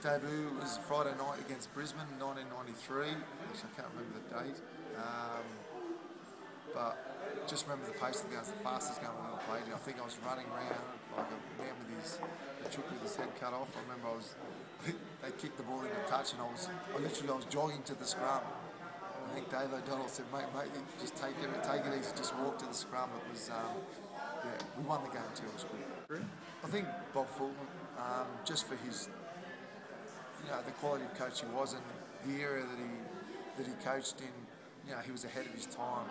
debut was Friday night against Brisbane, 1993. Actually, I can't remember the date. But just remember the pace of the game. It was the fastest game I've ever played in. I think I was running around like a man with his chook with his head cut off. I remember they kicked the ball into touch, and I was jogging to the scrum. I think Dave O'Donnell said, mate, just take it easy, just walk to the scrum. It was, we won the game too. It was good. I think Bob Fulton, just for his, the quality of coach he was, and the era that he coached in. He was ahead of his time.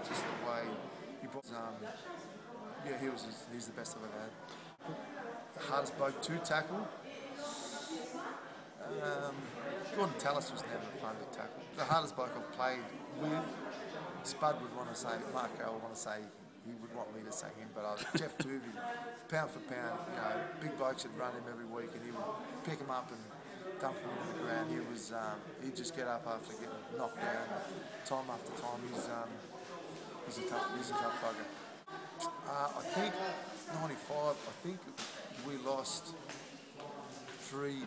Just the way he brought. He's the best I've ever had. The hardest bloke to tackle. Gordon Tallis was never fun to tackle. The hardest bloke I've played with, Spud would want to say, Mark Carroll would want to say, he would want me to say him, but Jeff Tuvey, pound for pound, big blokes would run him every week, and he would pick him up and dump him into the ground. He'd just get up after getting knocked down time after time. He's a tough bugger. I think 95. I think we lost 3-0 in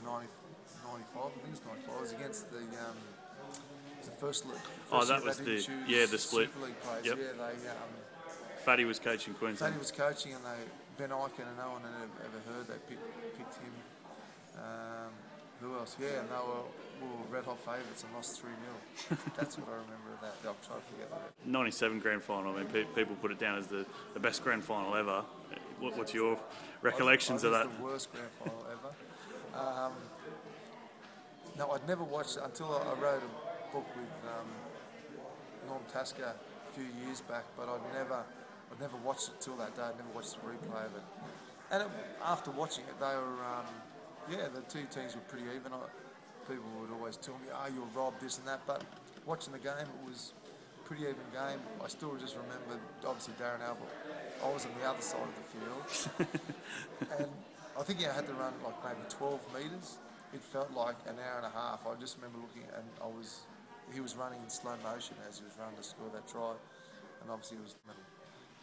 95. I think it was 95. It was against the first league. That was the split. Super League players. Yep. Yeah, Fatty was coaching Queensland. Fatty was coaching, and Ben Eichen, and no one had ever heard. They picked him. Who else? Yeah, and they were red hot favourites and lost 3-0. That's what I remember of that. I'm trying to forget that. 97 grand final. I mean, people put it down as the best grand final ever. What's your recollections of that? The worst grand final ever. No, I'd never watched it until I wrote a book with Norm Tasker a few years back, but I'd never watched it till that day. I'd never watched the replay of it. And after watching it, they were. The two teams were pretty even. People would always tell me, you're robbed, this and that. But watching the game, it was a pretty even game. I still just remember, obviously, Darren Albert. I was on the other side of the field. And I think I had to run like maybe 12 metres. It felt like an hour and a half. I just remember looking, and he was running in slow motion as he was running to score that try. And obviously, he was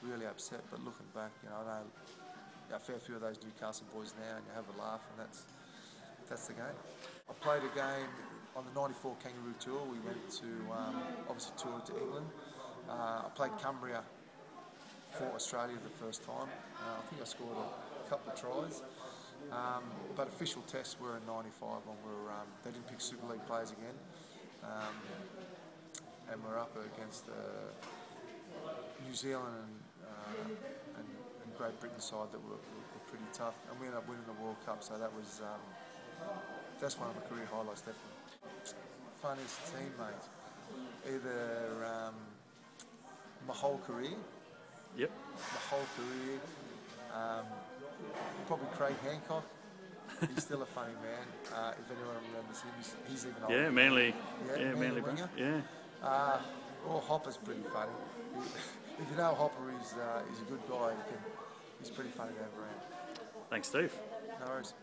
really upset. But looking back, I know a fair few of those Newcastle boys now, and you have a laugh, and that's the game. I played a game on the '94 Kangaroo Tour. We went to obviously toured to England. I played Cumbria for Australia the first time. I think I scored a couple of tries, but official tests were in '95 when they didn't pick Super League players again, and we're up against New Zealand and Great Britain side that were pretty tough, and we ended up winning the World Cup. So that's one of my career highlights, definitely. Funniest teammate, either my whole career. Yep. My whole career. Probably Craig Hancock. He's still a funny man. If anyone remembers him, he's even older. Yeah, Manly. Manly-Warringah. Yeah. Hopper's pretty funny. If you know Hopper, he's a good guy. He's pretty funny to have around. Thanks, Steve. No worries.